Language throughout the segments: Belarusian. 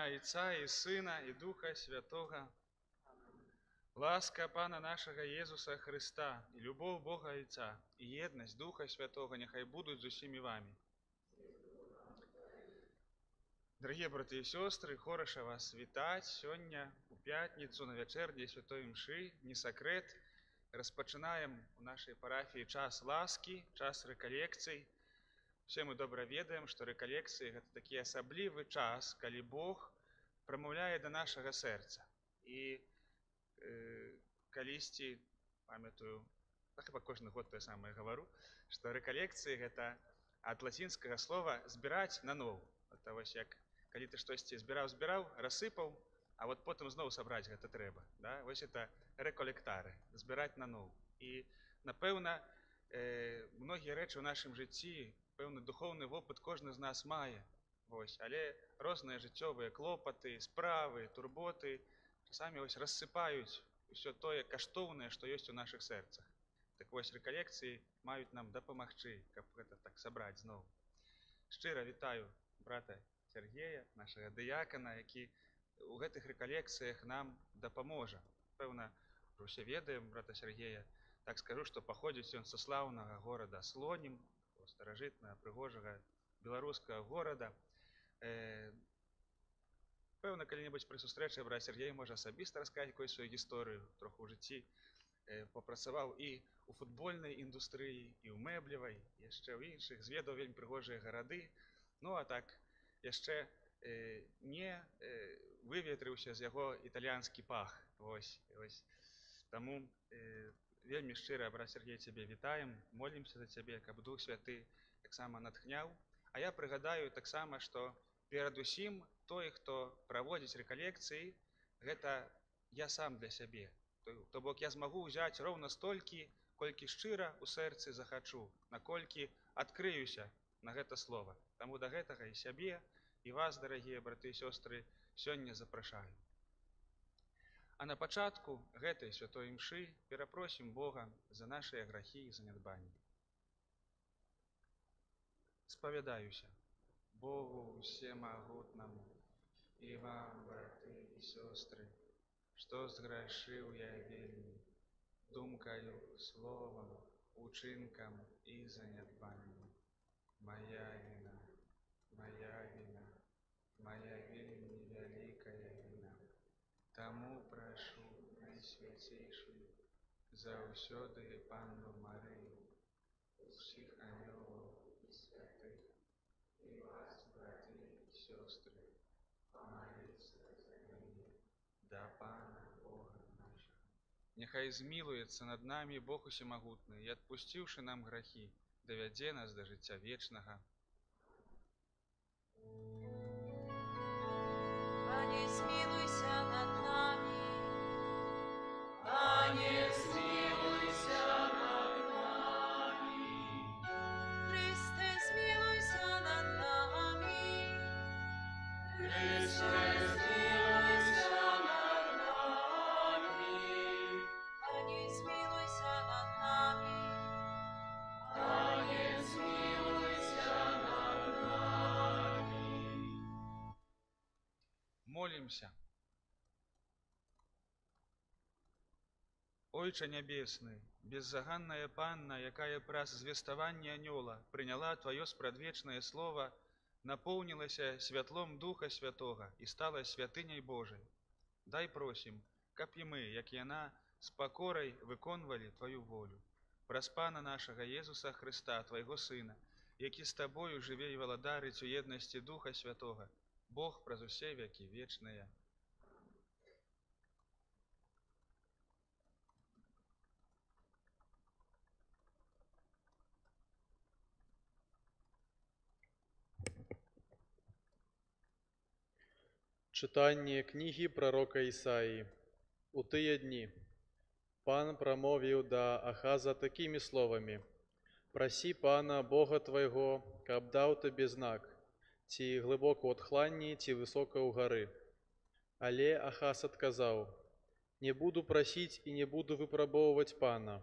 імя Отца и Сына и Духа Святого. Ласка Пана нашего Иисуса Христа, и любовь Бога Отца, и едность Духа Святого нехай будут з усіми вами. Дорогие братья и сестры, хорошо вас вітать сегодня, у пятницу, на вечерней Святой Мши, не секрет. Распочинаем у нашей парафии час ласки, час реколекций. Все мы добра ведаем, что реколекции – это такі асаблівы час, калі Бог прамаўляе да нашага сэрца. І калісьці, памятаю, хіба кожны год тое самае гавару, што рэкалекцыі гэта ад лацінскага слова збіраць наноў. Это вось як калі ты штосьці збіраў, рассыпаў, а вот потым зноў сабраць гэта трэба. Да? Вось это рэколектары, збіраць наноў. І, напэўна, многія рэчы ў нашым жыцці, пэўны духоўны вопыт кожны з нас мае. Вось, але розныя жыццёвыя клопаты, справы, турботы часамі вось рассыпаюць усё тое каштоўнае, што ёсць у нашых сэрцах. Так вось рэкалекцыі маюць нам дапамагчы, каб гэта так сабраць зноў. Шчыра вітаю брата Сергея, нашага дыякана, які у гэтых рэкалекцыях нам дапаможа. Пэўна, усе ведаем брата Сергея. Так скажу, што паходзіць ён са слаўнага горада Слонім, старажытнага, прыгожага беларускага горада. Пэўна, калі-небудзь пры сустрэчы брат Сергей можа асабіста расказаць якую сваю гісторыю, троху ў жыцці. Папрацаваў і ў футбольнай індустрыі, і ў мэблевай, яшчэ ў іншых, зведаў вельмі прыгожыя гарады. Ну, а так, яшчэ не выветрыўся з яго італьянскі пах. Вось. Таму вельмі шчыра, брат Сергей, цябе вітаем, молімся за цябе, каб Дух Святы таксама натхняў. А я прыгадаю таксама, што перадусім той, хто праводзіць рэкалекцыі, гэта я сам для сябе. То бок я змагу ўзяць роўна столькі, колькі шчыра ў сэрцы захачу, наколькі адкрыюся на гэта слова. Таму да гэтага і сябе, і вас, дарагія браты і сёстры, сёння запрашаю. А на пачатку гэтай святой імшы перапросім Бога за нашыя грахі і занядбанні. Спавядаюся Богу всемагутнаму і вам, браты і сёстры, што зграшыў я вельмі думкаю, словам, учынкам і занядбаннем. Моя віна, моя вельмі вялікая віна. Таму прашу найсвяцейшую заўсёды Панну Марыю, усіх анёлаў і святых, і вас, браты і сёстры, помоліться за мяне да Пана Бога нашего. Нехай змілуецца над намі Бог усемагутны і, адпусціўшы нам грахі, давядзе нас да жыцця вечнага. Пане, змілуйся над намі. Пане, змілуйся над намі. Христе, змілуйся над намі. Христе, змілуйся над намі. Пане, змілуйся над намі. Пане, змілуйся над намі. Молімся. Ойче Нябесны, беззаганная Панна, якая праз звеставанне анёла прыняла Тваё спрадвечнае слово, напоўнілася святлом Духа Святога і стала святыняй Божай. Дай просім, каб і мы, як яна, з пакорай выконвалі Тваю волю. Праз Пана нашага Езуса Христа, Твайго Сына, які з Табою жыве і валадарыць у еднасці Духа Святога, Бог праз усе векі вечныя. Чытанне кнігі прарока Ісаі. У тыя дні Пан прамовіў да Ахаза такімі словамі: «Прасі Пана, Бога твайго, каб даў табе знак, ці глыбока ў тхланні, ці высока ў гары». Але Ахаз адказаў: «Не буду прасіць і не буду выпрабоўваць Пана».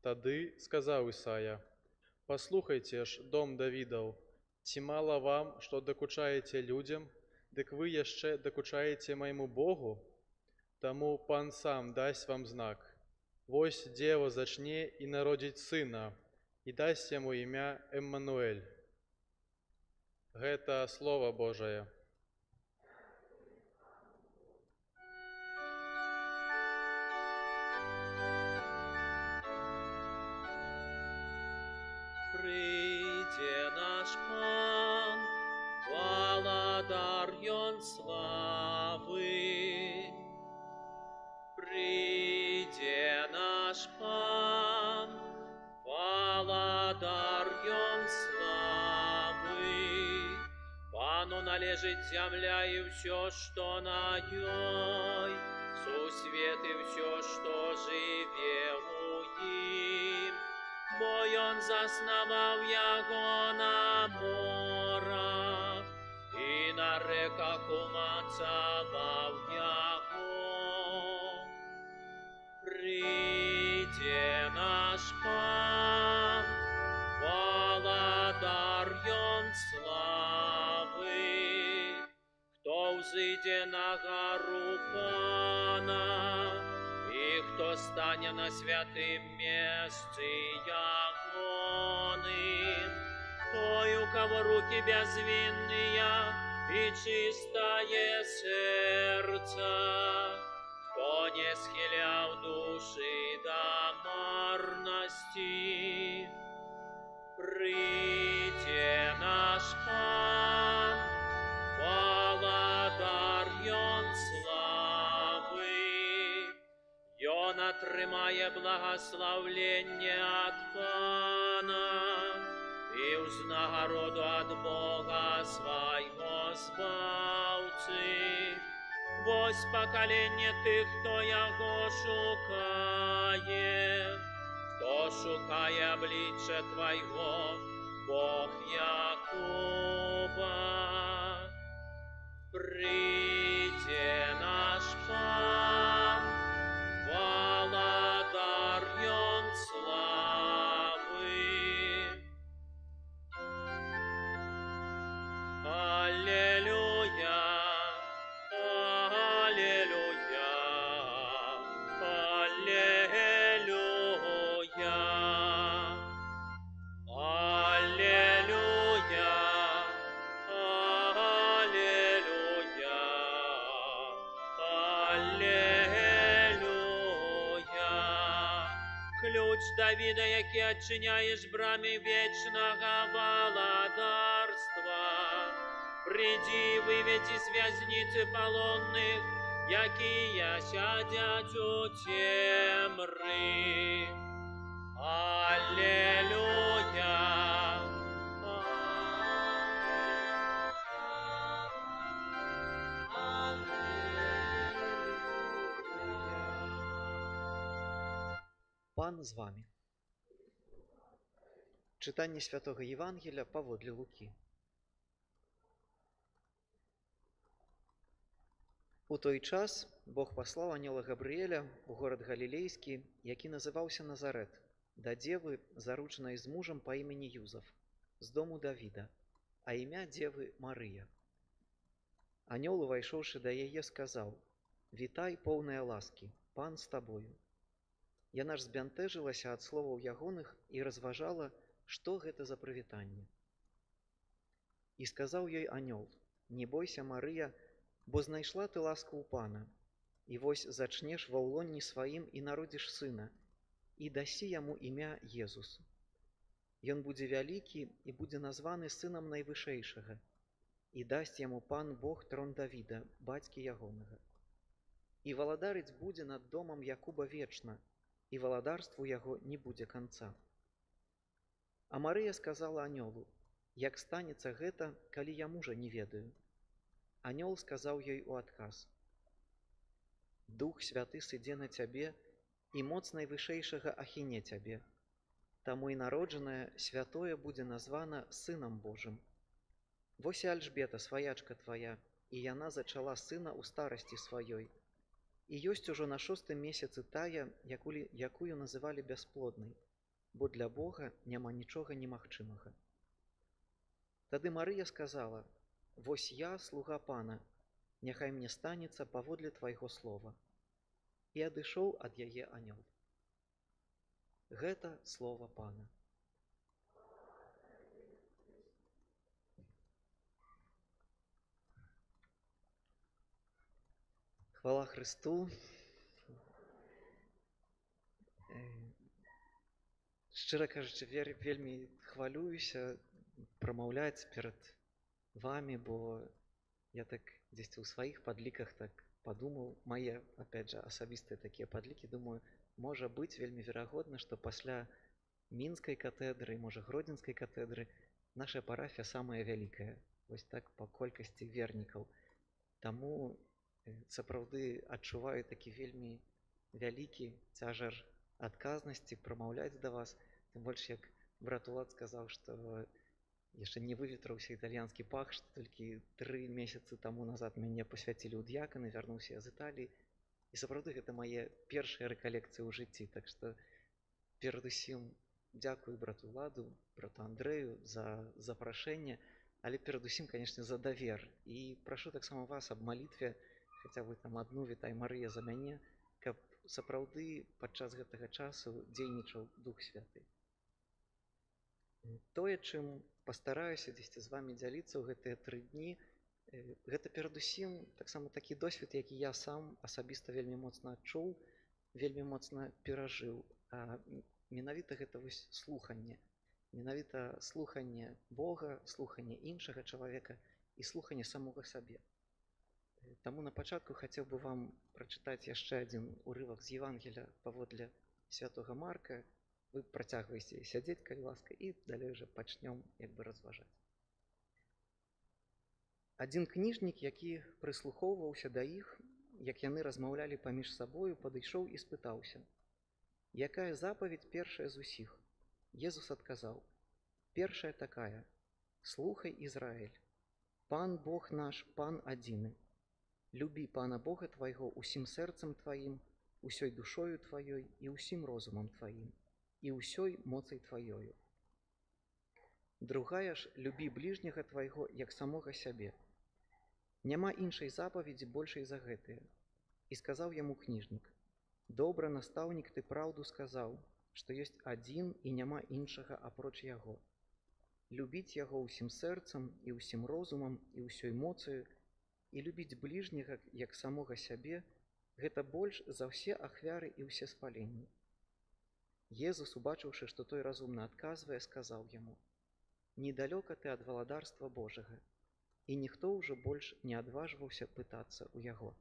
Тады сказаў Ісая: «Паслухайце ж, дом Давідаў, ці мала вам, што дакучаеце людзям, дык вы яшчэ дакучаеце майму Богу? Таму Пан сам дасць вам знак. Вось дзева зачне і народзіць сына, і дасць яму імя Эммануэль. Гэта Слова Божае. Прийде наш Пан, владар ён славы. Прийде наш Пан, владар ён славы. Пану належить земля и все, что на ёй, сусвет и все, что живе у им. Бо ён заснаваў яго на морах і на реках умацаваў яго. Прийде наш Пан, владар ён славы. Хто взыйде на гору Пана, і хто стане на святым месцы ягоным, той, у кого руки безвинные и чистое сердце, кто не схилял души до марности. Прийде наш Пан, владар ён славы. Ён атрымае благословление от Пана и узнагароду от Бога своего Збавцы. Вось поколение тых, кто яго шукае, кто шукае обличчя Твоего, Бог Якова. Прийде наш Пан, владар ён славы. Аллилуйя, аллилуйя, аллилуйя, аллилуйя, аллилуйя, аллилуйя. Ключ Давида, який отчиняєш брамі вечного владарства, приди, выведи з в'язниці полонних, які сядять у темри. Аллилуйя. Пан з вами. Читання Святого Євангелія паводле Луки. У той час Бог паслаў анёла Габрыэля у горад Галілейскі, які называўся Назарэт, да дзевы, заручанай з мужам па імені Юзаф, з дому Давіда, а імя дзевы Марыя. Анёл, увайшоўшы да яе, сказаў: «Вітай, поўная ласкі, Пан з табою». Яна ж збянтэжылася ад словаў ягоных і разважала, што гэта за прывітанне. І сказаў ёй анёл: «Не бойся, Марыя, бо знайшла ты ласку ў Пана, і вось зачнеш ва ўлонні сваім і народзіш сына, і дасі яму імя Езус. Ён будзе вялікі і будзе названы сынам Найвышэйшага, і дасць яму Пан Бог трон Давіда, бацькі ягонага. І валадарыць будзе над домам Якуба вечна, і валадарству яго не будзе канца». А Марыя сказала анёлу: «Як станецца гэта, калі я мужа не ведаю?» Анёл сказаў ёй у адказ: «Дух Святы сыдзе на цябе, і моц Найвышэйшага ахіне цябе. Таму і народжанае святое будзе названа Сынам Божым. Вось і Альжбета, сваячка твая, і яна зачала сына ў старасці сваёй. І ёсць ужо на 6-м месяцы тая, якую называлі бясплоднай, бо для Бога няма нічога немагчымага». Тады Марыя сказала: Вось я, слуга пана, няхай мне станецца паводле твайго слова. І адышоў ад яе анёл. Гэта слова пана. Хвала Христу. Шчыра кажучы, вельмі хвалююся прамаўляць перад вами, бо я так дзесьці ў сваіх падліках так падумаў, мае, опять же, асабістыя такія падлікі, думаю, можа быць вельмі верагодна, што пасля мінскай катедры, можа гродзенскай катедры, наша парафія самая вялікая, вось так па колькасці вернікаў. Таму сапраўды адчуваю такі вельмі вялікі цяжар адказнасці прамаўляць да вас, тым больш як брат Улад сказаў, што яшчэ не выветраўся італьянскі пах, што толькі 3 месяцы таму назад мяне пасвяцілі ў д'яканы, вярнуўся я з Італіі. І сапраўды гэта мае першыя рэкалекцыі ў жыцці, так што перадусім дзякую брату Уладу, брату Андрэю за запрашэнне, але перадусім, канешне, за давер. І прашу таксама вас аб малітве, хаця бы там адну «Вітай Марыя» за мяне, каб сапраўды падчас гэтага часу дзейнічаў Дух Святы. Тое, чым пастараюся дзесьці з вами дзяліцца ў гэтыя 3 дні, гэта перадусім таксама такі досвед, які я сам асабіста вельмі моцна адчуў, вельмі моцна перажыў. А менавіта гэта вось слуханне. Менавіта слуханне Бога, слуханне іншага чалавека і слуханне самога сабе. Таму на пачатку хацеў бы вам прачытаць яшчэ адзін урывак з Евангелія паводле святога Марка. Вы працягваеце сядзець, калі ласка, і далей уже пачнём як бы разважаць. Адзін кніжнік, які прыслухоўваўся да іх, як яны размаўлялі паміж сабою, падышоў і спытаўся: «Якая запаведь першая з усіх?» Езус адказаў: «Першая такая: слухай, Ізраіль, Пан Бог наш, Пан адзіны. Любі Пана Бога твайго усім сэрцам тваім, усёй душою тваёй і усім розумам тваім, і ўсёй моцай тваёю. Другая ж, любі бліжняга твайго, як самога сябе. Няма іншай запаведзі большай за гэтыя». І сказаў яму кніжнік: «Добра, настаўнік, ты праўду сказаў, што ёсць адзін і няма іншага апроч яго. Любіць яго ўсім сэрцам і ўсім розумам і ўсёй моцаю, і любіць бліжняга, як самога сябе, гэта больш за ўсе ахвяры і ўсе спаленні». Езус, убачыўшы, што той разумна адказвае, сказаў яму: «Недалёка ты ад валадарства Божага». І ніхто ўжо больш не адважваўся пытацца ў яго.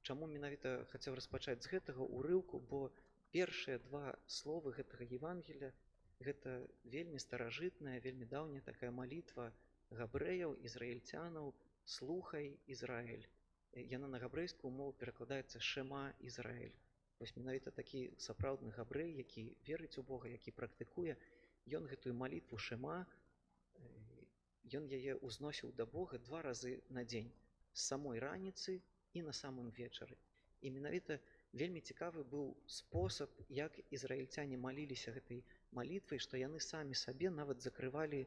Чаму менавіта хацеў распачаць з гэтага ўрыўку, бо першыя 2 словы гэтага Евангелія – гэта вельмі старажытная, вельмі даўняя такая малітва габрэяў, ізраільцянаў: «Слухай, Ізраіль». Яна на габрэйскую мову перакладаецца «Шема, Ізраіль». Вось менавіта такі сапраўдны габрэй, які верыць у Бога, які практыкуе, ён гэтую малітву «Шема», ён яе ўзносіў да Бога 2 разы на дзень, з самой раніцы і на самым вечары. І менавіта вельмі цікавы быў спосаб, як ізраільцяне маліліся гэтай малітвай, што яны самі сабе нават закрывалі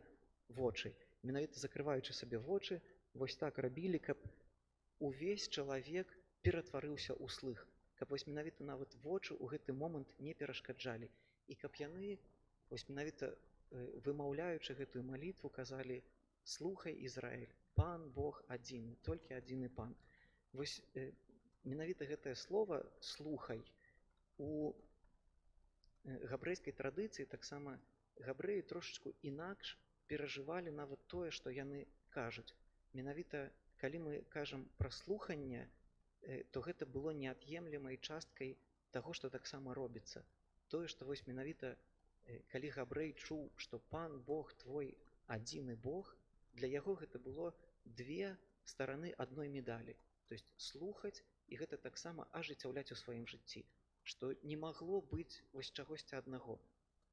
вочы. Менавіта закрываючы сабе вочы, вось так рабілі, каб увесь чалавек ператварыўся ў слых, каб вось менавіта нават вочы ў гэты момант не перашкаджалі. І каб яны, вось менавіта вымаўляючы гэтую малітву, казалі: «Слухай, Ізраіль, Пан Бог адзіны, толькі адзіны Пан». Вось менавіта гэтае слова «слухай» у габрэйскай традыцыі таксама габрэі трошачку інакш перажывалі нават тое, што яны кажуць. Менавіта, калі мы кажам пра слуханне, то гэта было неад'емлемай часткай таго, што таксама робіцца. Тое, што вось менавіта, калі габрэй чуў, што Пан Бог твой адзіны Бог, для яго гэта было 2 стараны адной медалі. То есть слухаць і гэта таксама ажыццяўляць у сваім жыцці, што не магло быць вось чагосьці аднаго.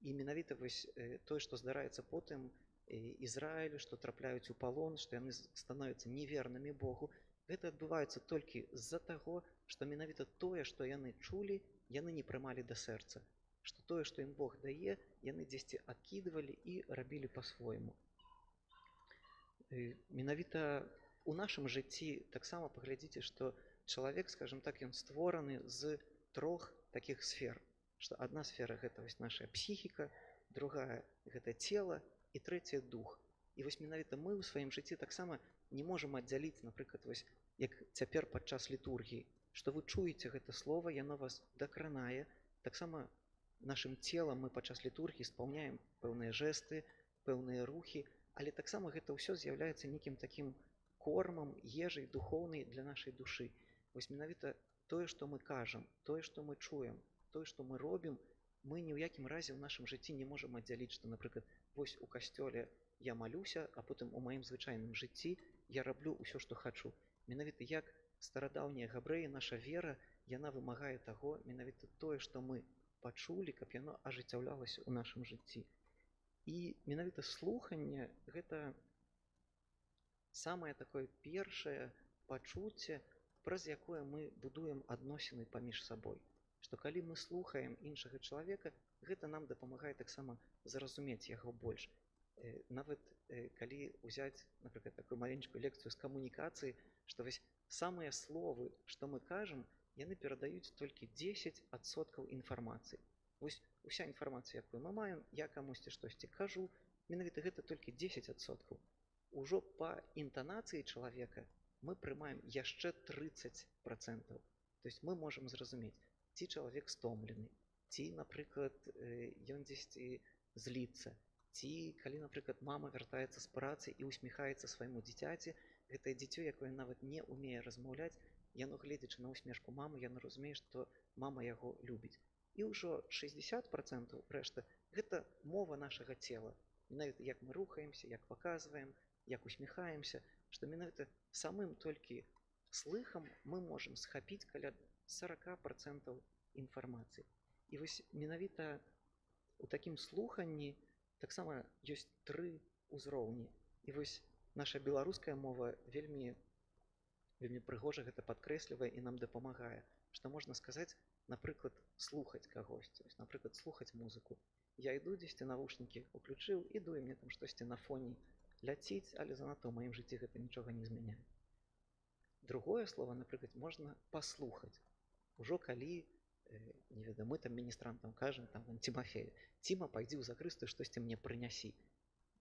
І менавіта вось тое, што здараецца потым Ізраілю, што трапляюць у палон, што яны становяцца невернымі Богу, гэта адбываецца толькі з-за таго, што менавіта тое, што яны чулі, яны не прымалі да сэрца. Што тое, што ім Бог дае, яны дзесьці адкідвалі і рабілі па-свойму. Менавіта у нашым жыцці таксама паглядзіце, што чалавек, скажем так, ён створаны з 3 такіх сфер. Што адна сфера гэта вось наша псіхіка, другая гэта цела і трэцяя дух. І вось менавіта мы ў сваім жыцці таксама не можам аддзяліць, напрыклад, вось як цяпер падчас літургіі, што вы чуеце гэта слова, яно вас дакранае. Таксама нашым целам мы падчас літургіі спаўняем пэўныя жэсты, пэўныя рухі, але таксама гэта ўсё з'яўляецца нейкім такім кормам, ежай духоўнай для нашай душы. Вось менавіта тое, што мы кажам, тое, што мы чуем, тое, што мы робім, мы ні ў якім разе ў нашым жыцці не можам аддзяліць, што, напрыклад, вось у касцёле я малюся, а потым у маім звычайным жыцці я раблю ўсё, што хачу. Менавіта як старадаўнія габрэі, наша вера, яна вымагае таго, менавіта тое, што мы пачулі, каб яно ажыццяўлялася ў нашым жыцці. І менавіта слуханне гэта самае такое першае пачуцце, праз якое мы будуем адносіны паміж сабой. Што калі мы слухаем іншага чалавека, гэта нам дапамагае таксама зразумець яго больш. Нават калі ўзяць, напрыклад, такую маленькую лекцыю з камунікацыі, што вось самыя словы, што мы кажам, яны перадаюць толькі 10% інфармацыі. Вось уся інфармацыя, якую мы маем, я камусьці штосьці кажу, менавіта гэта толькі 10%. Ужо па інтанацыі чалавека мы прымаем яшчэ 30%. То есть мы можам зразумець, ці чалавек стомлены, ці, напрыклад, ён дзесьці зліцца, ці калі, напрыклад, мама вяртаецца з працы і усміхаецца свайму дзіцяці, гэтае дзіцё, якое нават не ўмее размаўляць, яно, гледзячы на усмешку мамы, яно разумее, што мама яго любіць. І ўжо 60% рэшта гэта мова нашага цела. Менавіта як мы рухаемся, як паказваем, як усміхаемся, што менавіта самым толькі слыхам мы можам схапіць каля 40% інфармацыі. І вось менавіта у такім слуханні таксама ёсць 3 узроўні. І вось наша беларуская мова вельмі прыгожа гэта падкрэслівае і нам дапамагае, што можна сказаць, напрыклад, слухаць кагосьці, напрыклад, слухаць музыку. Я іду дзесьці навушнікі уключыў, іду, і мне там штосьці на фоне ляціць, але занадта ў маім жыцці гэта нічога не змяняе. Другое слово, напрыклад, можна паслухаць. Ужо калі, не ведаю, мы там міністрантам кажам, там, Тимофею, Тима, пайдзі ў закрыстую, штосьці мне прынясі.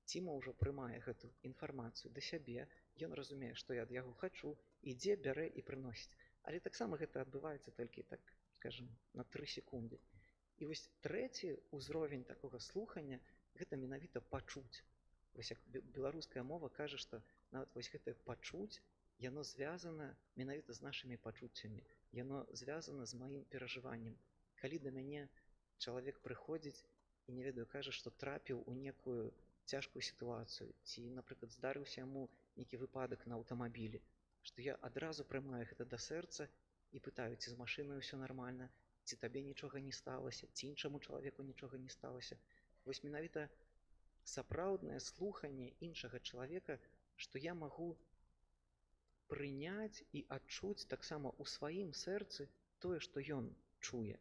Тима ўжо прымае гэту інфармацыю да сябе, ён разумее, што я ад яго хачу, ідзе, бярэ і прыносіць. Але таксама гэта адбываецца толькі, так скажем, на 3 секунды. І вось трэці ўзровень такога слухання гэта менавіта пачуць. Вось як беларуская мова кажа, што нават вось гэтае пачуць, яно звязана менавіта з нашымі пачуццямі. Яно звязана з маім перажываннем. Калі да мяне чалавек прыходзіць і, не ведаю, кажа, што трапіў у некую цяжкую сітуацыю, ці, напрыклад, здарыўся яму нейкі выпадак на аўтамабілі, што я адразу прымаю гэта да сэрца і пытаю, ці з машынай усё нармальна, ці табе нічога не сталася, ці іншаму чалавеку нічога не сталася. Вось менавіта сапраўднае слуханне іншага чалавека, што я магу прыняць і адчуць таксама ў сваім сэрцы тое, што ён чуе.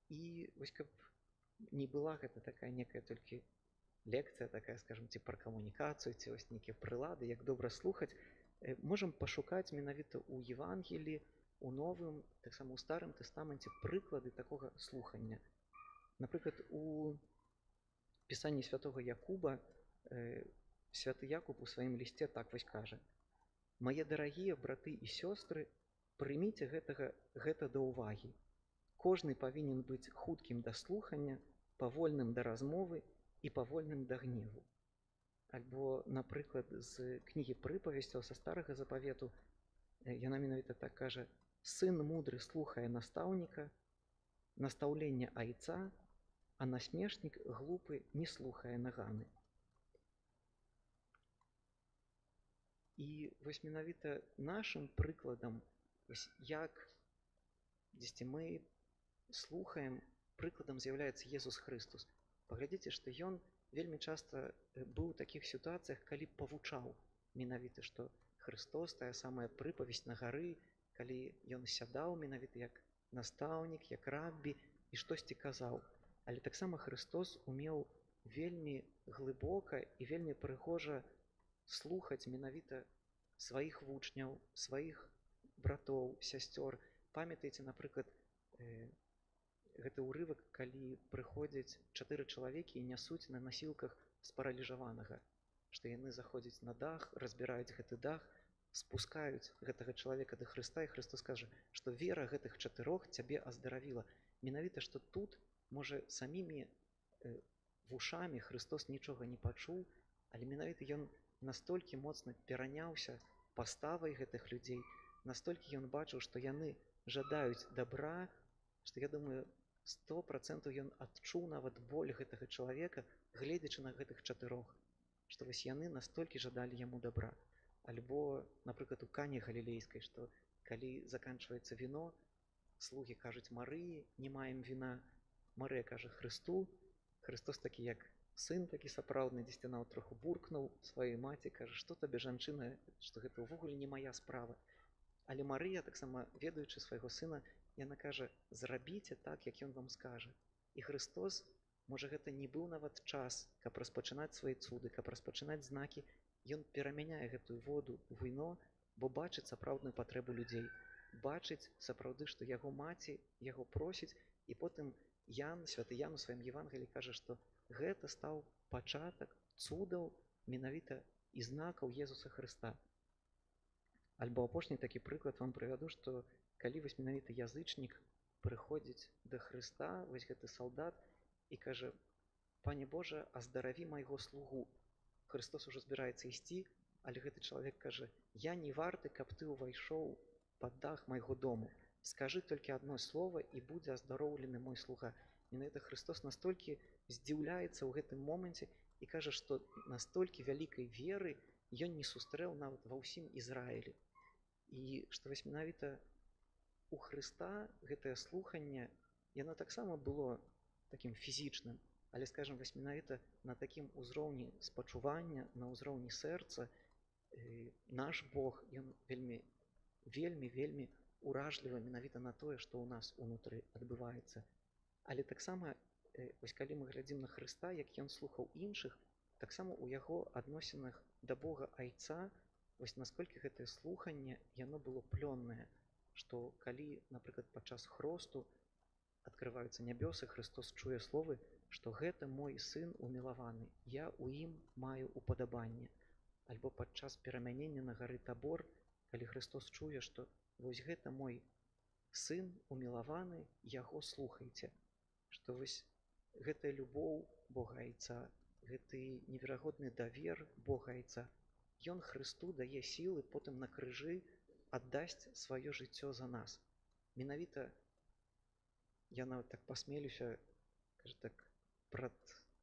І вось каб не была гэта такая некая толькі лекцыя такая, скажем, ці пра камунікацыю, ці вось нейкія прылады, як добра слухаць, можам пашукаць менавіта ў Евангеліі, у Новым, таксама ў Старым Тэстаменце прыклады такога слухання. Напрыклад, у пісанні святога Якуба святы Якуб у сваім лісце так вось кажа: «Мае дарагія браты і сёстры, прыміце гэта да ўвагі. Кожны павінен быць хуткім да слухання, павольным да размовы і павольным да гневу». Альбо, напрыклад, з кнігі прыпавесцяў са Старага Запавету, яна менавіта так кажа: «Сын мудры слухае настаўніка, настаўленне айца, а насмешнік глупы не слухае наганы». І вось менавіта нашым прыкладам, як дзесьці мы слухаем, прыкладам з'яўляецца Езус Хрыстус. Паглядзіце, што ён вельмі часта быў у такіх сітуацыях, калі павучаў менавіта, што Христос, тая самая прыпавесць на гары, калі ён сядаў менавіта як настаўнік, як раббі і штосьці казаў. Але таксама Христос умеў вельмі глыбока і вельмі прыгожа слухаць менавіта сваіх вучняў, сваіх братоў, сясцёр. Памятаеце, напрыклад, гэты ўрывак, калі прыходзяць 4 чалавекі і нясуць на насілках спараліжаванага, што яны заходзяць на дах, разбіраюць гэты дах, спускаюць гэтага чалавека да Хрыста, і Христос кажа, што вера гэтых 4 цябе аздаравіла. Менавіта, што тут, можа, самімі вушамі Христос нічога не пачуў, але менавіта ён настолькі моцна пераняўся паставай гэтых людзей, настолькі ён бачыў, што яны жадаюць дабра, што, я думаю, 100% ён адчуў нават боль гэтага чалавека, гледзячы на гэтых 4, што вось яны настолькі жадалі яму дабра. Альбо, напрыклад, у Кане Галілейскай, што калі заканчваецца віно, слугі кажуць Марыі, не маем віна. Марыя кажа Хрысту, Христос такі як сын, такі сапраўдны, дзесьці нават троху буркнуў сваёй маці, кажа, што табе, жанчына, што гэта ўвогуле не мая справа. Але Марыя, таксама ведаючы свайго сына, яна кажа, зрабіце так, як ён вам скажа. І Христос, можа, гэта не быў нават час, каб распачынаць свае цуды, каб распачынаць знакі, ён перамяняе гэтую воду ў віно, бо бачыць сапраўдную патрэбу людзей, бачыць сапраўды, што яго маці яго просіць, і потым святы Ян у сваім Евангеліі кажа, што гэта стаў пачатак цудаў менавіта і знакаў Езуса Хрыста. Альбо апошні такі прыклад вам прывяду, што калі вось менавіта язычнік прыходзіць да Хрыста, вось гэты салдат, і кажа, Пане Божа, аздараві майго слугу. Христос ужо збіраецца ісці, але гэты чалавек кажа, я не варты, каб ты ўвайшоў пад дах майго дому. Скажы толькі адно слова, і будзе аздароўлены мой слуга. Менавіта Христос настолькі здзіўляецца ў гэтым моманце і кажа, што настолькі вялікай веры ён не сустрэў нават ва ўсім Ізраілі. І што вось менавіта у Хрыста гэтае слуханне, яно таксама было такім фізічным, але, скажем, вось менавіта на такім узроўні спачування, на ўзроўні сэрца, наш Бог, ён вельмі уражлівы менавіта на тое, што ў нас унутры адбываецца. Але таксама, вось калі мы глядзім на Хрыста, як ён слухаў іншых, таксама ў яго адносінах да Бога Айца, вось насколькі гэтае слуханне, яно было плённае, што калі, напрыклад, падчас хросту адкрываюцца нябёсы, Христос чуе словы, што гэта мой сын умілаваны, я ў ім маю упадабанне. Альбо падчас перамянення на гары Табор, калі Христос чуе, што вось гэта мой сын умілаваны, яго слухайце. Што вось гэтая любоў Бога Айца, гэты неверагодны давер Бога Айца, ён Христу дае сілы потым на крыжы аддасць сваё жыццё за нас. Менавіта я нават так пасмелюся, кажа так,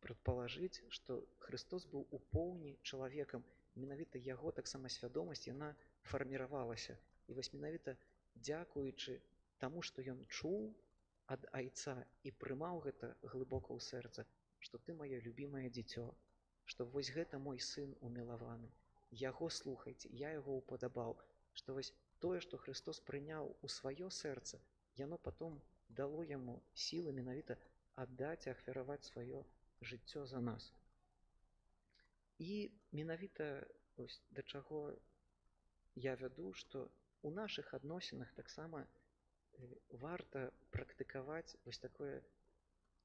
прадпалажыць, што Христос быў у поўні чалавекам, менавіта яго таксама свядомасць, яна фарміравалася. І вось менавіта дзякуючы таму, што ён чуў ад Айца і прымаў гэта глыбока ў сэрца, што ты маё любімае дзіцё, што вось гэта мой сын умілаваны, яго слухайце, я яго упадабаў, што вось тое, што Христос прыняў у сваё сэрца, яно потом дало яму сілы менавіта аддаць і ахвяраваць сваё жыццё за нас. І менавіта ось да чаго я вяду, што у нашых адносінах таксама варта практыкаваць вось такое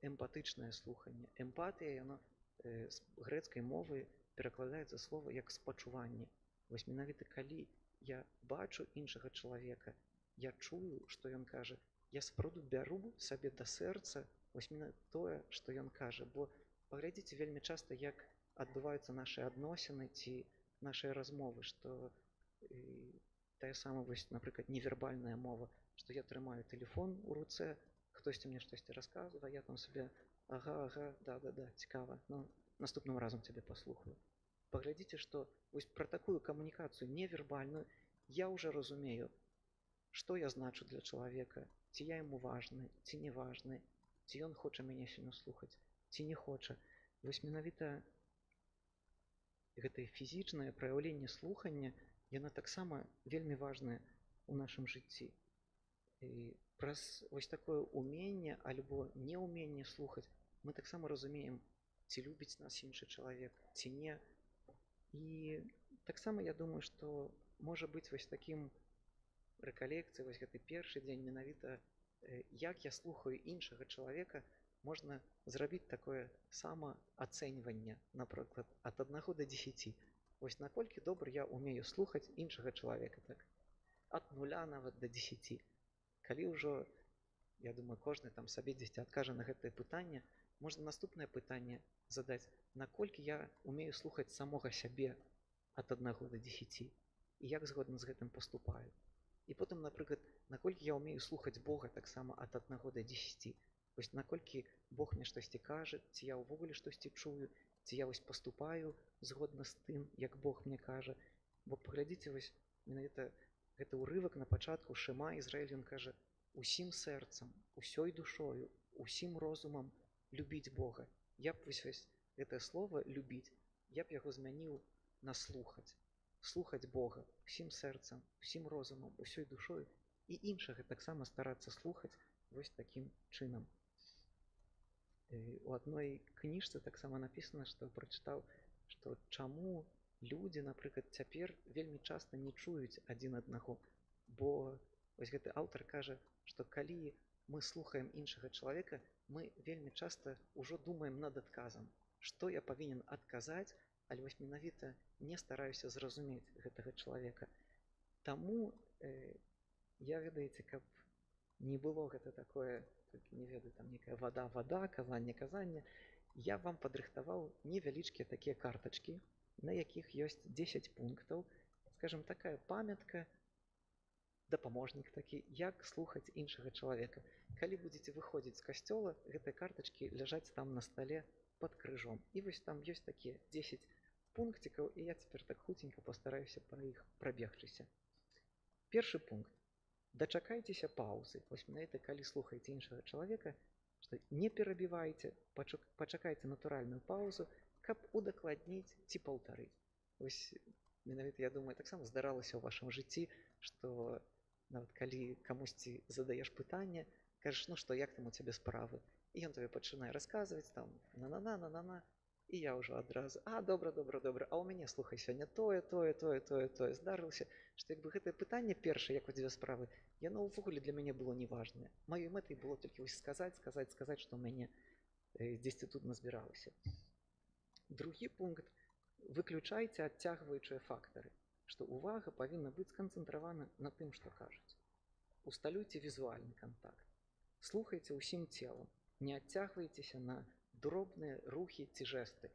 эмпатычнае слуханне. Эмпатыя, яно з грэцкай мовы перакладаецца слова як спачуванне. Вось менавіта калі я бачу іншага чалавека, я чую, што ён кажа, я сапраўды бяру сабе да сэрца вось менавіта тое, што ён кажа. Бо паглядзіце вельмі часта, як адбываюцца нашы адносіны ці нашыя размовы, што тая сама, вось, напрыклад, невербальная мова, што я трымаю тэлефон у руцэ, хтосьці мне штосьці расказвае, я там сабе ага, да, цікава, ну, наступным разам цябе паслухаю. Паглядзіце, што вось пра такую камунікацыю невербальную я ўжо разумею, што я значу для чалавека, ці я яму важны, ці не важны, ці ён хоча мяне сёння слухаць, ці не хоча. Вось менавіта гэтае фізічнае праяўленне слухання, яна таксама вельмі важная ў нашым жыцці. І праз вось такое уменне альбо неуменне слухаць мы таксама разумеем, ці любіць нас іншы чалавек, ці не. І таксама я думаю, што можа быць вось такім рэкалекцыі, вось гэты першы дзень менавіта, як я слухаю іншага чалавека, можна зрабіць такое самаацэньванне, напрыклад, ад 1 до 10. Вось наколькі добра я умею слухаць іншага чалавека, так? Ад 0 нават до 10. Калі ўжо, я думаю, кожны там сабе дзесьці адкажа на гэтае пытанне, можна наступнае пытанне задаць, наколькі я умею слухаць самога сябе ад 1 до 10 і як згодна з гэтым паступаю. І потым, напрыклад, наколькі я умею слухаць Бога таксама ад 1 до 10. Вось наколькі Бог мне штосьці кажа, ці я ўвогуле штосьці чую, ці я вось паступаю згодна з тым, як Бог мне кажа. Бо паглядзіце, вось менавіта гэты ўрывак на пачатку Шэма Ізраіль, ён кажа: усім сэрцам, усёй душою, усім розумам любіць Бога. Я б вось гэтае слово любіць, я б яго змяніў на слухаць. Слухаць Бога усім сэрцам, усім розумам, усёй душою і іншага таксама старацца слухаць вось такім чынам. У адной кніжцы таксама напісана, што прачытаў, што чаму людзі, напрыклад, цяпер вельмі часта не чуюць адзін аднаго, бо вось гэты аўтар кажа, што калі мы слухаем іншага чалавека, мы вельмі часта ўжо думаем над адказам, што я павінен адказаць, але вось менавіта не стараюся зразумець гэтага чалавека. Таму я, ведаеце, каб не было гэта такое, не ведаю, там некая вада, казанне, я вам падрыхтаваў невялічкія такія картачкі, на якіх ёсць 10 пунктаў, скажем, такая памятка, дапаможнік такі, як слухаць іншага чалавека. Калі будзеце выходзіць з касцёла, гэтыя картачкі ляжаць там на стале пад крыжом. І вось там ёсць такія 10 пункцікаў, і я цяпер так хуценька пастараюся па іх прабегчыся. Першы пункт. Дачакайцеся паўзы. Вось менавіта калі слухаеце іншага чалавека, што не перабівайце, пачакайце натуральную паўзу, каб удакладніць ці паўтарыць. Вось менавіта, я думаю, таксама здаралася ў вашым жыцці, што нават калі камусьці задаеш пытанне, кажаш: ну што, як там у цябе справы? І ён табе пачынае расказваць там на-на-на, і я ўжо адразу: а, добра, а ў мяне, слухай, сёння тое здарылася, што як бы гэтае пытанне першае, як у цябе справы, яно ўвогуле для мяне было неважнае. Маёй мэтай было толькі вось сказаць, што ў мяне дзесьці тут назбіралася. Другі пункт. Выключайце адцягваючыя фактары, што ўвага павінна быць сканцэнтравана на тым, што кажуць. Усталюйце візуальны кантакт. Слухайце ўсім целам. Не адцягвайцеся на дробныя рухі ці жэсты.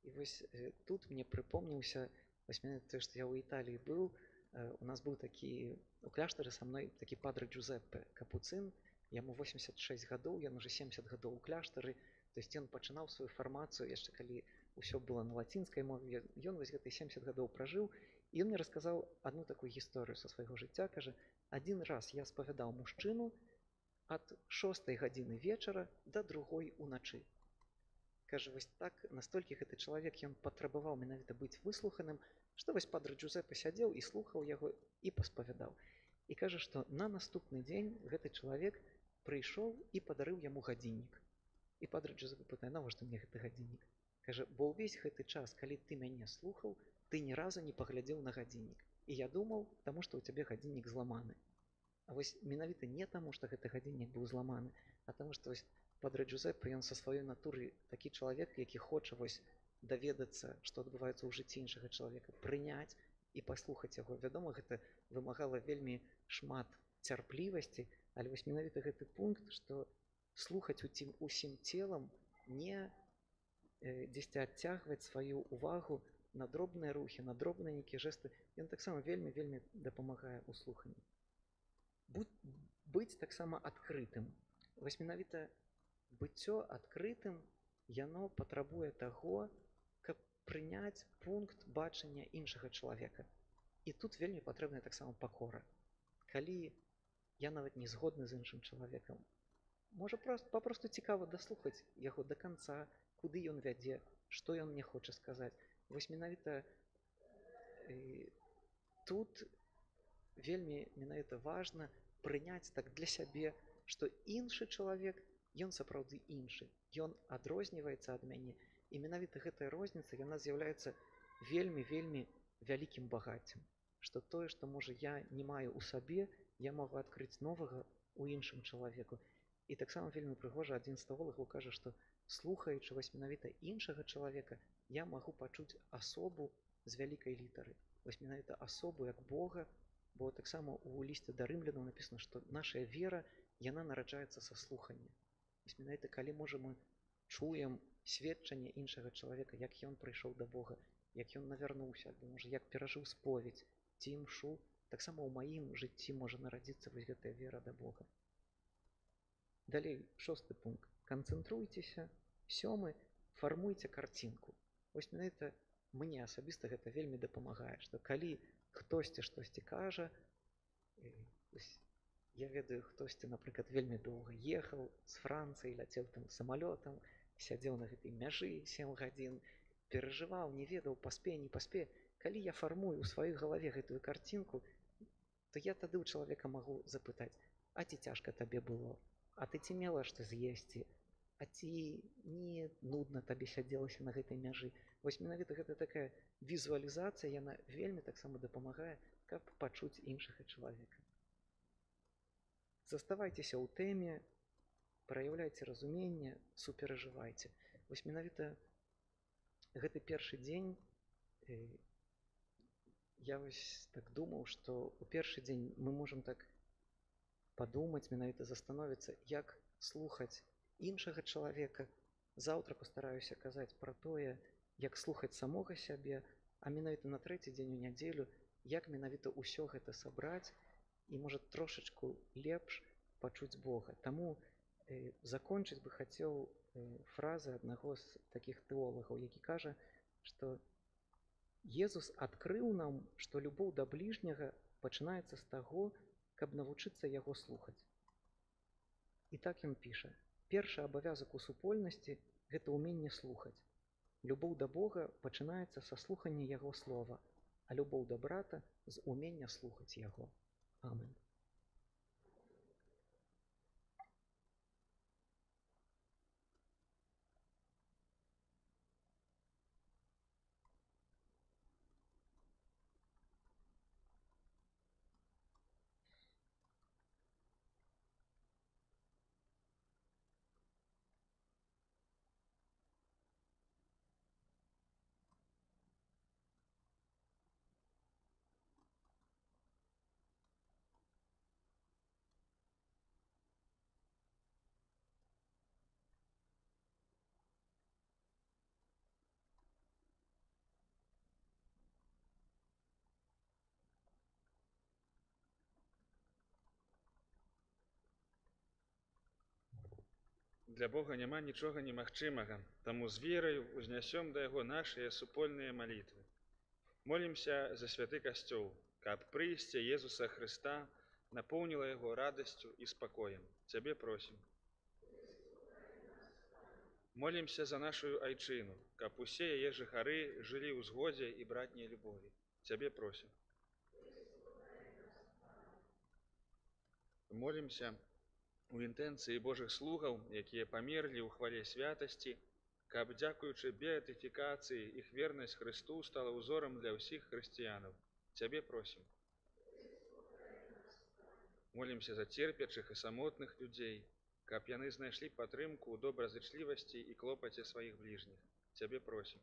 І вось тут мне прыпомніўся, вось тое, што я ў Італіі быў, у нас быў такі, у кляштары са мной такі падрэ Джузеппе Капуцын, яму 86 гадоў, ён уже 70 гадоў у кляштары, то есть ён пачынаў сваю фармацыю, яшчэ калі ўсё было на лацінскай мове, ён вось гэты 70 гадоў пражыў, і ён мне расказаў адну такую гісторыю са свайго жыцця, кажа: адзін раз я спавядаў мужчыну ад 6 гадзіны вечара да 2 уначы. Кажа, вось так, настолькі гэты чалавек, ён патрабаваў менавіта быць выслуханым, што вось падрэ Джузеппе сядзеў і слухаў яго і паспавядаў. І кажа, што на наступны дзень гэты чалавек прыйшоў і падарыў яму гадзіннік. І падрэ Джузеппе пытае: навошта мне гэты гадзіннік? Кажа, бо ўвесь гэты час, калі ты мяне слухаў, ты ні разу не паглядзеў на гадзіннік. І я думаў, таму што ў цябе гадзіннік зламаны. А вось менавіта не таму, што гэты гадзіннік быў зламаны, а таму што вось падрэ Джузеппе, ён са сваёй натуры такі чалавек, які хоча вось даведацца, што адбываецца ў жыцці іншага чалавека, прыняць і паслухаць яго. Вядома, гэта вымагала вельмі шмат цярплівасці, але вось менавіта гэты пункт, што слухаць усім целам, не дзесьці адцягваць сваю увагу на дробныя рухі, на дробныя нейкія жэсты, ён таксама вельмі дапамагае ў слуханні. Быць таксама адкрытым. Вось менавіта быццё адкрытым, яно патрабуе таго, каб прыняць пункт бачання іншага чалавека. І тут вельмі патрэбная таксама пакора. Калі я нават не згодны з іншым чалавекам, можа папросту цікава даслухаць яго да канца, куды ён вядзе, што ён мне хоча сказаць. Вось менавіта тут вельмі менавіта важна прыняць так для сябе, што іншы чалавек, ён сапраўды іншы, ён адрозніваецца ад мяне, і менавіта гэтая розніца, яна з'яўляецца вельмі вялікім багаццем, што тое, што можа я не маю ў сабе, я магу адкрыць новага у іншым чалавеку. І таксама вельмі прыгожа адзін з тэолагаў кажа, што слухаючы вось менавіта іншага чалавека, я магу пачуць асобу з вялікай літары. Вось менавіта асобу як Бога, бо таксама у лісце да рымлянаў напісана, што наша вера, яна нараджаецца са слухання. Вось менавіта калі можа мы чуем сведчанне іншага чалавека, як ён прыйшоў да Бога, як ён навярнуўся, альбо можа як перажыў споведь ці імшу, таксама ў маім жыцці можа нарадзіцца вось гэтая вера да Бога. Далей 6 пункт. Канцэнтруйцеся. 7. Фармуйце карцінку. Вось менавіта мне асабіста гэта вельмі дапамагае, што калі хтосьці штосьці кажа, я ведаю, хтосьці, напрыклад, вельмі доўга ехаў з Францыі, ляцеў там самалётам, сядзеў на гэтай мяжы 7 гадзін, перажываў, не ведаў, паспее, не паспее. Калі я фармую ў сваёй галаве гэтую карцінку, то я тады ў чалавека магу запытаць: а ці цяжка табе было? А ты ці мела што з'есці? А ці не нудна табе сядзелася на гэтай мяжы? Вось менавіта гэта такая візуалізацыя, яна вельмі таксама дапамагае, каб пачуць іншага чалавека. Заставайцеся ў тэме, праяўляйце разуменне, суперажывайце. Вось менавіта гэты першы дзень я вось так думаў, што ў першы дзень мы можам так падумаць, менавіта застановіцца, як слухаць іншага чалавека. Заўтра пастараюся казаць пра тое, як слухаць самога сябе, а менавіта на 3-й дзень у нядзелю, як менавіта ўсё гэта сабраць і, можа, трошачку лепш пачуць Бога. Таму закончыць бы хацеў фразы аднаго з такіх тэолагаў, які кажа, што Езус адкрыў нам, што любоў да бліжняга пачынаецца з таго, каб навучыцца яго слухаць. І так ён піша: першы абавязак у супольнасці – гэта ўменне слухаць. Любоў да Бога пачынаецца са слухання яго слова, а любоў да брата з умення слухаць яго. Амен. Для Бога няма нічога немагчымага, таму з вераю узнясём да Яго нашыя супольныя малітвы. Молімся за святы касцёл, каб прыйсце Езуса Хрыста напоўніла яго радасцю і спакоем. Цябе просім. Молімся за нашую айчыну, каб усе яе жыхары жылі ў згодзе і братняй любові. Цябе просім. Молімся у інтэнцыі Божых слугаў, якія памерлі ў хвале святасці, каб, дзякуючы беатыфікацыі, іх вернасць Хрысту стала ўзорам для ўсіх хрысціянаў. Цябе просім. Молімся за церпячых і самотных людзей, каб яны знайшлі падтрымку ў добразычлівасці і клопаце сваіх бліжніх. Цябе просім.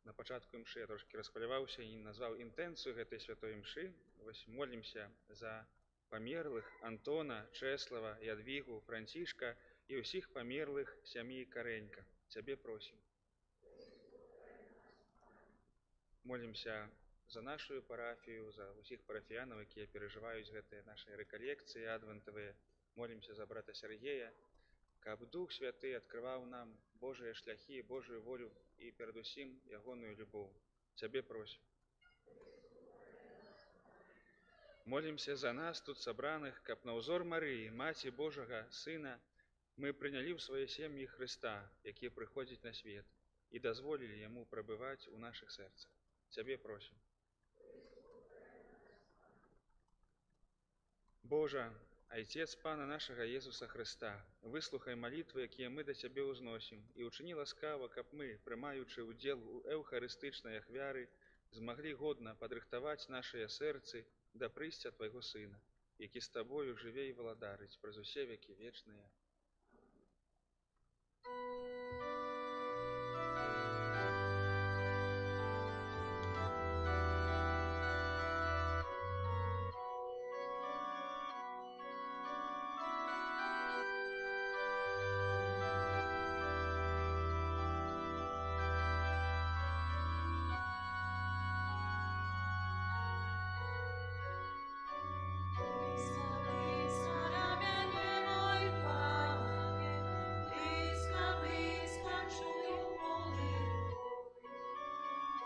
На пачатку імшы я трошкі расхваляваўся і назваў інтэнцыю гэтай святой імшы. Вось молімся за памерлых Антона, Чэслава, Ядвігу, Францішка і ўсіх памерлых сям'і Карэнька. Цябе просім. Молімся за нашу парафію, за ўсіх парафіянаў, якія перажываюць гэтыя нашыя рэкалекцыі адвентавыя. Молімся за брата Сергея, каб Дух Святы адкрываў нам Божыя шляхі, Божую волю і перадусім ягоную любоў. Цябе просім. Молімся за нас тут сабраных, каб на ўзор Марыі, Маці Божага Сына, мы прынялі ў свае сем'і Хрыста, які прыходзіць на свет, і дазволілі яму прабываць у нашых сэрцах. Цябе просім. Божа, Айцец Пана нашага Езуса Хрыста, выслухай малітвы, якія мы да Цябе ўзносім, і ўчыні ласкава, каб мы, прымаючы ўдзел у эўхарыстычнай ахвяры, змаглі годна падрыхтаваць нашыя сэрцы да прыйсця Твайго Сына, які з Табою жыве і валадарыць праз усе векі вечныя. Bliska ramienie mój Panie, bliska czuję modlitwę.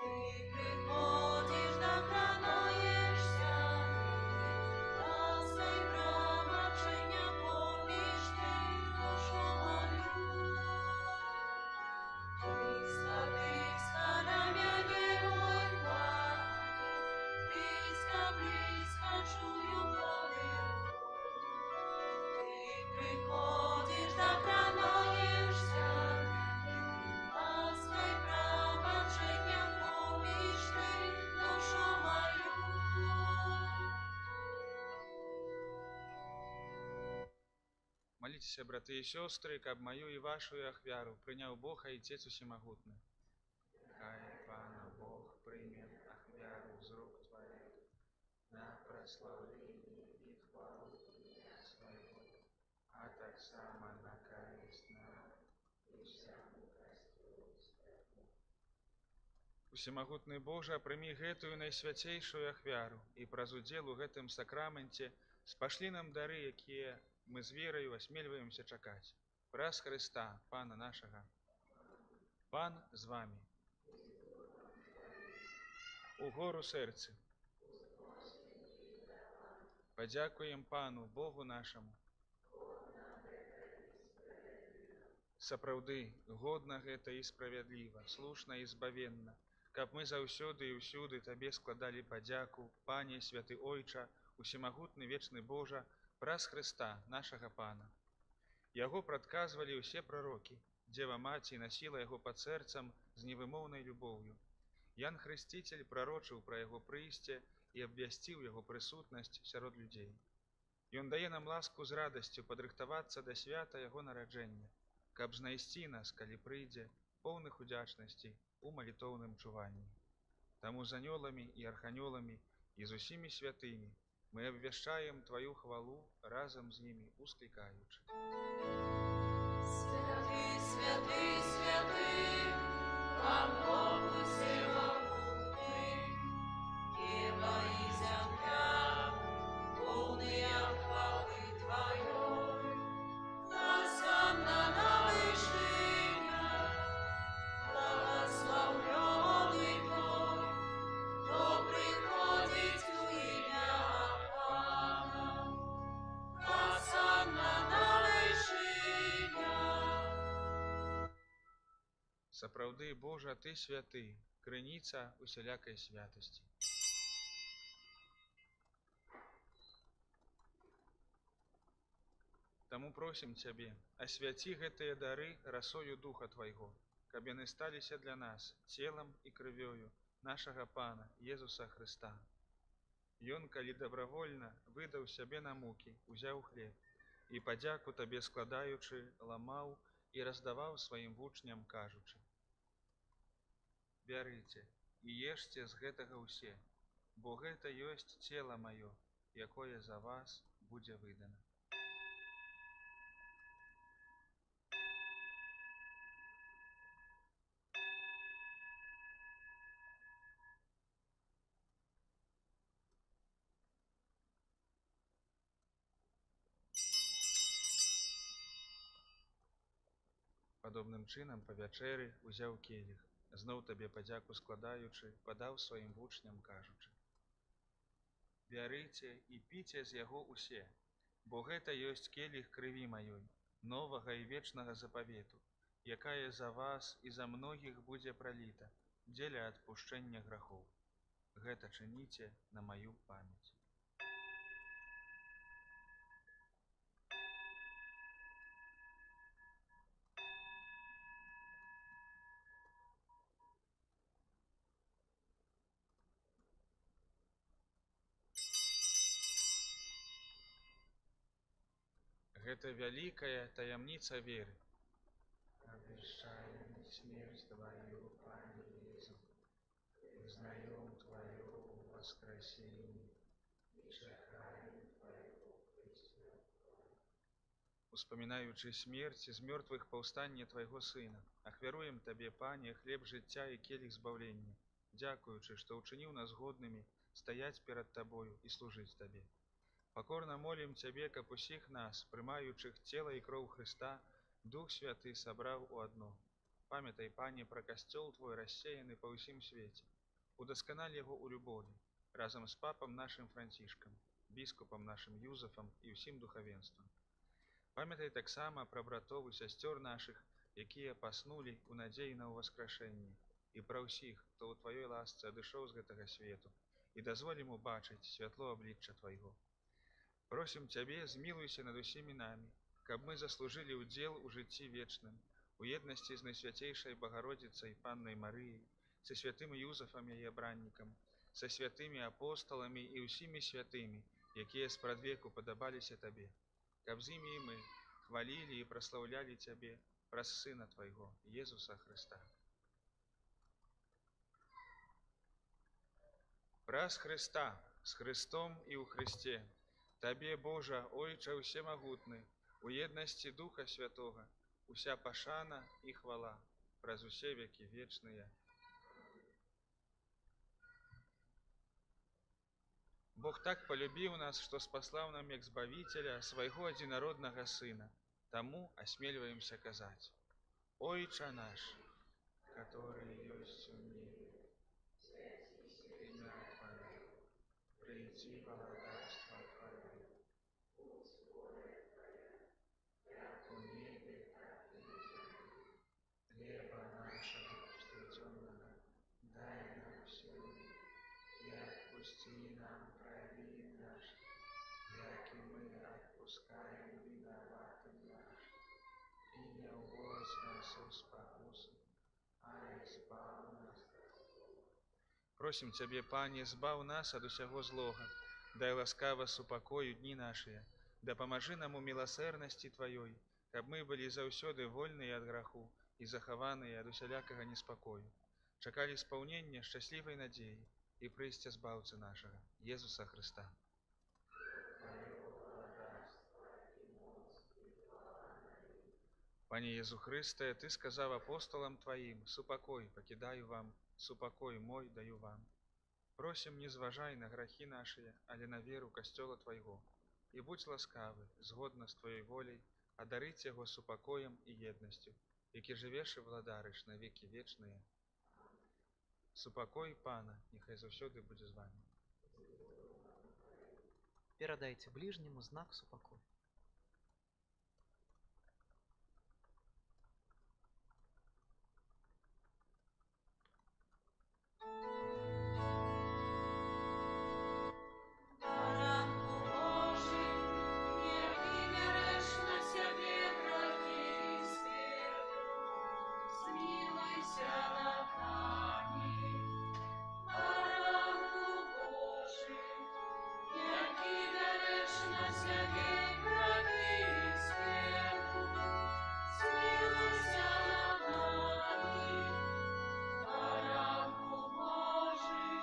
Ty przychodzisz do kranujesz siany, lasej brama czynia pomieść Ty duszą moją. Bliska ramienie mój Panie, bliska czuję modlitwę. Ty przychodzisz do kranujesz siany, lasej brama czynia pomieść Ty duszą moją. Моліцеся, браты і сёстры, каб маю і вашу ахвяру прыняў Бог Айцец Усемагутны. Хай Пана Бог прыме ахвяру з рук Твоих на праслаўленне і хвалу свайго, а таксама на карысць нам і всяму касцёлу святому. Усемагутны Божа, прымі гэтую найсвяцейшую ахвяру і праз удзел у гэтым сакраменце спашлі нам дары, якія мы з вераю асмельваемся чакаць. Праз Хрыста, Пана нашага. Пан з вамі. Угору сэрцы. Падзякуем Пану, Богу нашаму. Сапраўды, годна гэта і справядліва, слушна і збавенна, каб мы заўсёды і ўсюды Табе складалі падзяку, Пане, святы Ойча, усемагутны вечны Божа, праз Хрыста, нашага Пана. Яго прадказвалі ўсе прарокі, Дзева Маці насіла яго пад сэрцам з невымоўнай любоўю. Ян Хрысціцель прарочыў пра яго прыйсце і абвясціў яго прысутнасць сярод людзей. Ён дае нам ласку з радасцю падрыхтавацца да свята яго нараджэння, каб знайсці нас, калі прыйдзе, поўных удзячнасці у малітоўным чуванні. Таму з анёламі і арханёламі і з усімі святымі мы абвяшчаем Тваю хвалу разам з імі усклікаючы. Святый, святый, святый, вам Богу всемогутный, небо и земля, полные хвалы Твоей, Осанна на вышинях, благословленный Твой, кто приходит в имя Пана. Осанна на вышинях. Сапраўды, Божа, Ты святы, крыніца усялякай святасці. Таму просім Цябе, асвяці гэтыя дары расою Духа Твайго, каб яны сталіся для нас целам і крывёю нашага Пана Езуса Хрыста. Ён, калі добравольна выдаў сябе на мукі, узяў хлеб і падзяку Табе складаючы, ламаў і раздаваў сваім вучням, кажучы: «Бярыце і ешце з гэтага ўсе, бо гэта ёсць цела маё, якое за вас будзе выдана». Падобным чынам па вячэры узяў келіх, зноў Табе падзяку складаючы, падаў сваім вучням, кажучы: «Бярыце і піце з яго ўсе, бо гэта ёсць келіх крыві маёй, новага і вечнага запавету, якая за вас і за многіх будзе праліта дзеля адпушчэння грахоў. Гэта чыніце на маю памяць». Гэта вялікая таямніца веры. Обещаем смерть Твою, Пане Иисус, узнаем Твое воскресение, чекаем Твоего присутствия. Успоминаючи смерть з мертвых повстання Твоего Сына, ахвяруем Табе, Пане, хлеб життя і келих збавлення, дякуючи, що учинив нас годними стоять перед Тобою і служить Табе. Покорно молим Тебе, каб усіх нас, приймаючих тіло і кров Христа, Дух Святый собрав у одно. Пам'ятай, Пане, про костел Твой рассеяний по всім світі. Удоскональ його у любові, разом з папом нашим Францишком, біскупом нашим Юзефом і всім духовенством. Пам'ятай так само про братов і сестер наших, які поснули у надії на воскрешення, і про всіх, хто у Твоїй ласці одійшов з гэтага свету, і дозволь йому бачить світло обличчя Твоего. Просим Тебе, змилуйся над усіми нами, каб мы заслужили удел у житті вечным, у єдності з Найсвятейшей Богородицей Панной Марією, со святым Юзефом яе бранником, со святыми апостолами і усіми святыми, якія спрадвеку падабаліся Табе, каб з імі і мы хвалили і прославляли Тебе праз Сына Твоего, Иисуса Христа. Праз Христа, з Христом і у Христе, Табе, Божа, Ойче всемогутный, у єдності Духа Святого, уся пашана і хвала, праз усе веки вечные. Бог так полюбил нас, что спаслав нам як Збавителя Своего одинородного Сына. Тому осмеливаемся казать: Ойче наш, который есть в небе, имя Твое, прийти благодарство Твое, как у небе, так и на земле. Хлеба нашего ежедневного дай нам сегодня, и отпусти нам провины наши, як и мы отпускаем виноватым нашим. И не уводь нас в спокусу, а избав нас. Просим Тебе, Пане, збав нас ад усяго злога, дай ласкаво супокою дні наші, да поможи нам у милосердности Твоей, каб мы были заўсёды вольныя ад граху і захаваныя ад усялякага неспокою, чакали исполнения счастливой надеи и прыйсця Збаўцы нашага, Иисуса Христа. Пане Иисус Христе, Ты сказав апостолам Твоим: «Супокой покидаю вам, супокой мой даю вам». Просим, не зважай на грахи наши, але на веру Костела Твоего, и будь ласкавы, згодно с Твоей волей, одарить его супокоем и едностью, які живеш и владариш на веки вечные. Супокой Пана, нехай заўсёды будзе з вами. Перадайте ближнему знак супокоя. Ранку Божий, який береш на себе враги світу, змилуйся над нами. Ранку Божий, який береш на себе враги світу, змилуйся над нами. Ранку Божий,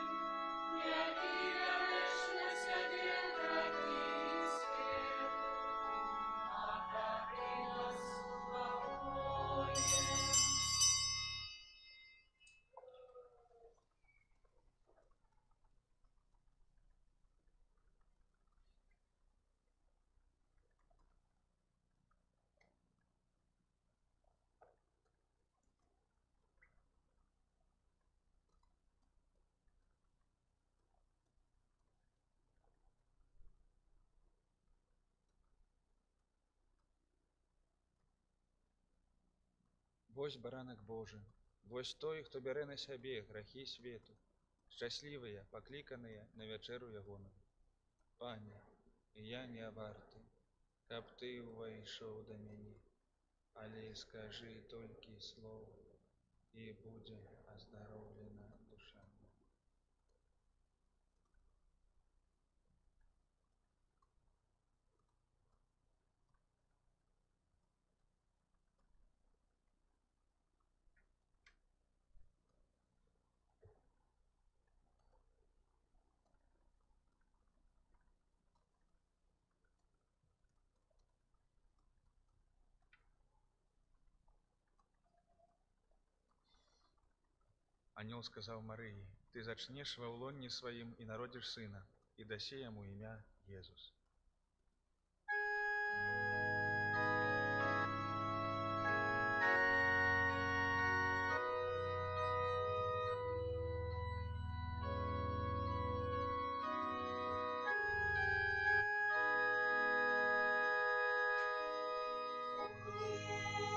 який береш на себе враги світу, одари нас спокоєм. Вось баранак Божий, вось той, хто бярэ на сябе грахі свету, шчаслівыя, пакліканыя на вячэру ягоную. Пане, я не варты, каб Ты ўвайшоў да мяне, але скажы толькі слово, і будзе аздароўлена душа моя. Анёл сказав Марії: «Ти зачнеш во лоні своїм і народиш сина, і даси йому ім'я Єсус».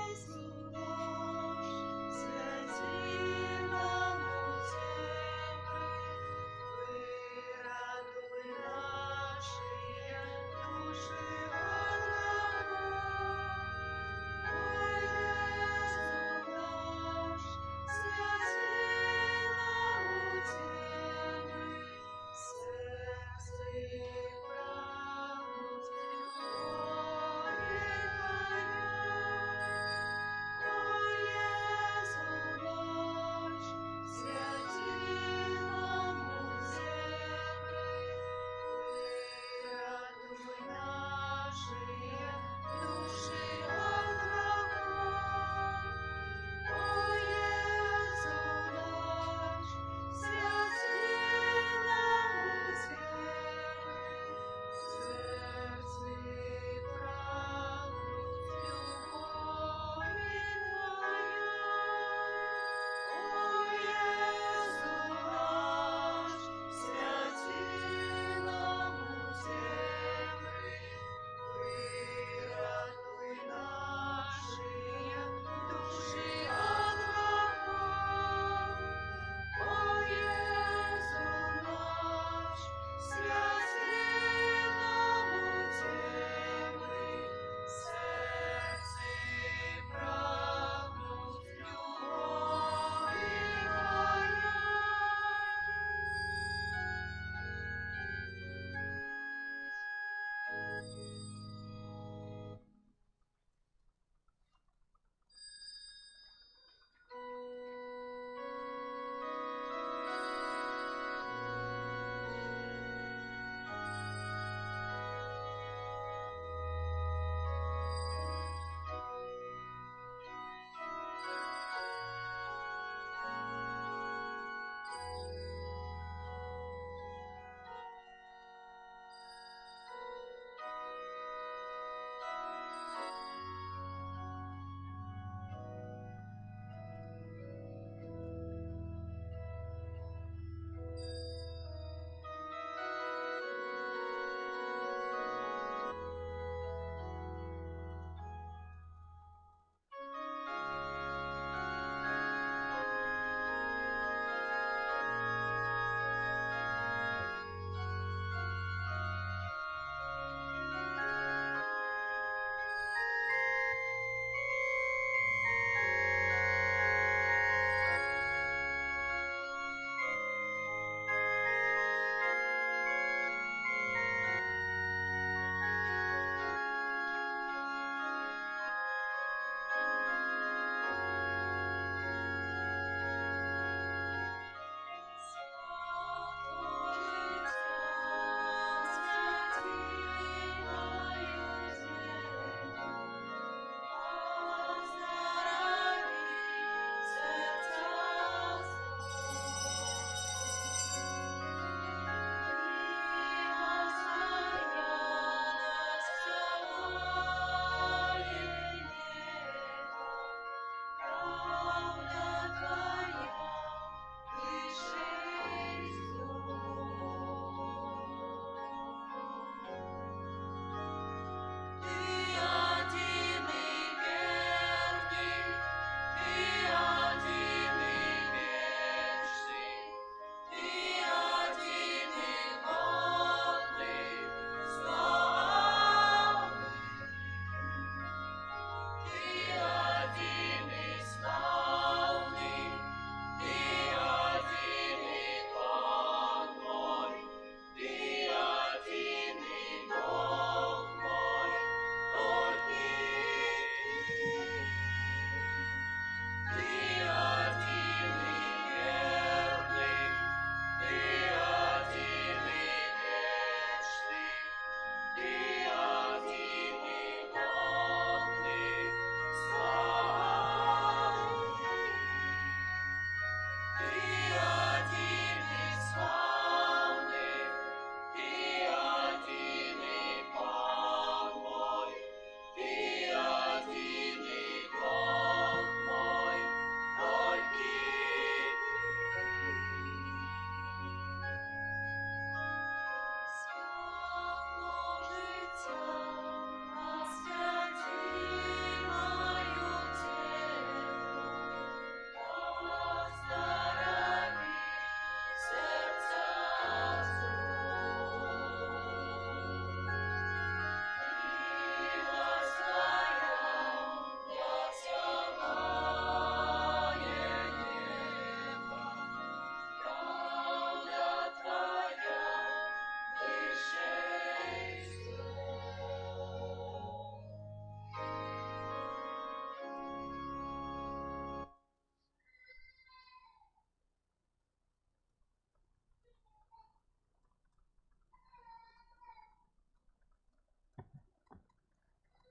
Єсу наш, зрадівамо Тебе, вирадуй наші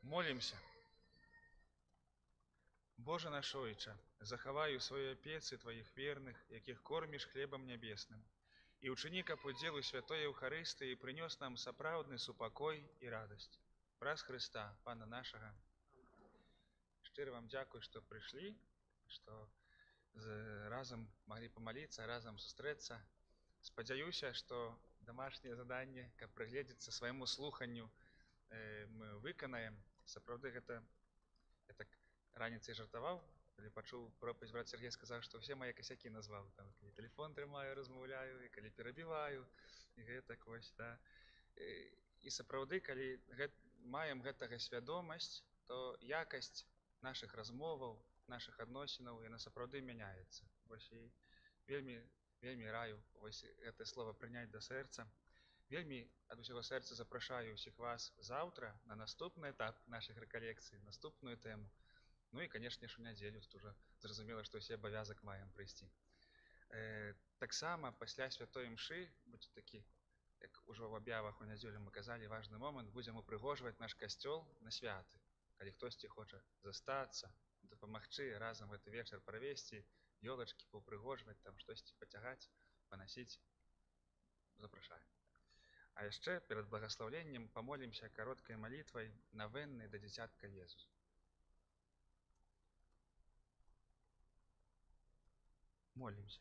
Молімся. Боже наш Ойча, захавай у сваёй апецы Тваіх верных, якіх корміш хлебам нябесным, і ўчыні, каб удзел у святой Еўхарыстыі прынёс нам сапраўдны супакой і радасць. Праз Хрыста, Пана нашага. Шчыра вам дзякуй, што прыйшлі, што разам маглі памаліцца, разам сустрэцца. Спадзяюся, што домашняе заданне, каб прыгледзецца свайму слуханню, мы выканаем. Сапраўды гэта я так раніцай жартаваў, калі пачуў пропаведь, брат Сергей сказаў, што ўсе мае касякі назваў. Там, калі тэлефон трымаю, размаўляю, і калі перабіваю, і гэтак вось, да. І сапраўды, калі маем гэтага свядомасць, то якасць нашых размоваў, нашых адносінаў, яна сапраўды мяняецца. Вось і вельмі раю вось гэтае слова прыняць да сэрца. Вельмі ад усяго сэрца запрашаю ўсіх вас заўтра на наступны этап нашых рэкалекцый, наступную тэму. Ну і, канешне ж, у нядзелю тут ужо зразумела, што ўсе абавязак маем прыйсці. Таксама пасля святой імшы, будзе такі, як ужо ў аб'явах у нядзелю мы казалі, важны момант, будзем упрыгожваць наш касцёл на святы. Калі хтосьці хоча застацца, дапамагчы разам гэты вечар правесці, ёлачкі паўпрыгожваць, там штосьці пацягаць, панасіць, запрашаю. А яшчэ перад благаслаўленнем памолімся кароткай малітвай навеннай да дзіцятка Езуса. Молімся.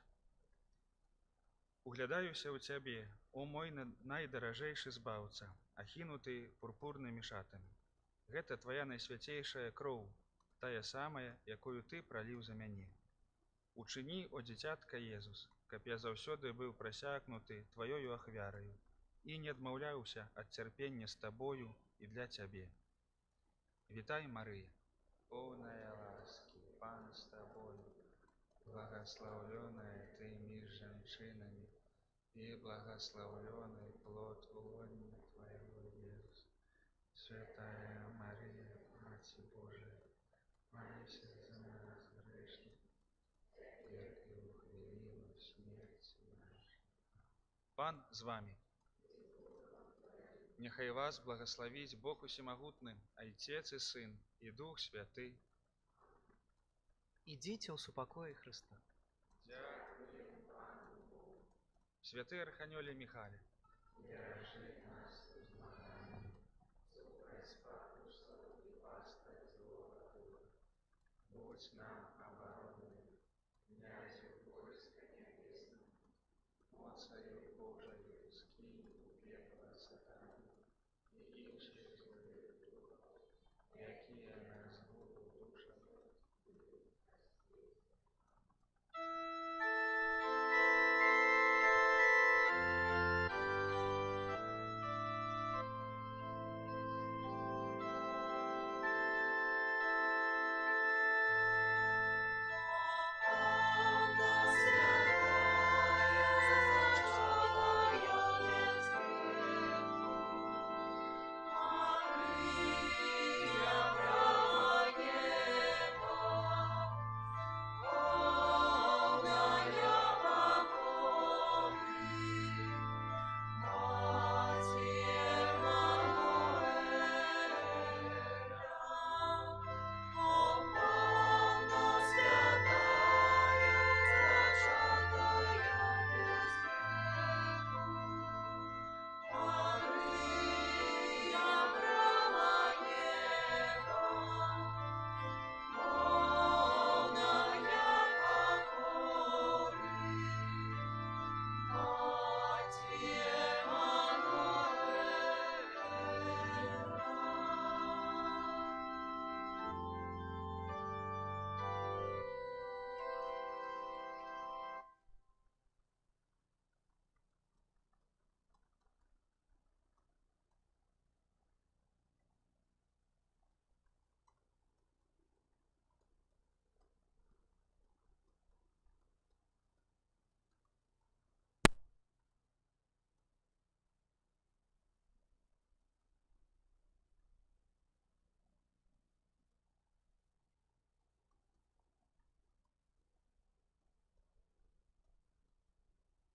Углядаюся ў Цябе, о мой найдаражэйшы збаўца, ахінуты пурпурнымі шатамі. Гэта Твая найсвяцейшая кроў, тая самая, якую Ты праліў за мяне. Учыні, о дзіцятка Езус, каб я заўсёды быў прасякнуты Тваёю ахвяраю і не адмаўляўся ад цярпення з Табою і для Цябе. Вітай, Марыя, поўная ласкі, Пан з Табою, благословленная Ты між жанчынамі, і благословленный плод лона Твоего, Иисус. Святая Мария, Матерь Божия, молися за нас грешных, теперь и в хвилину смерти нашей. Пан з вами. Нехай вас благословить Бог Усемогутный, Отец и Сын, и Дух Святый. Ідзіце ў супакоі Хрыста. Святый Арханёле Михале, держи нас в змаганні, спокой спокушливый пастырь злого духа, будь нам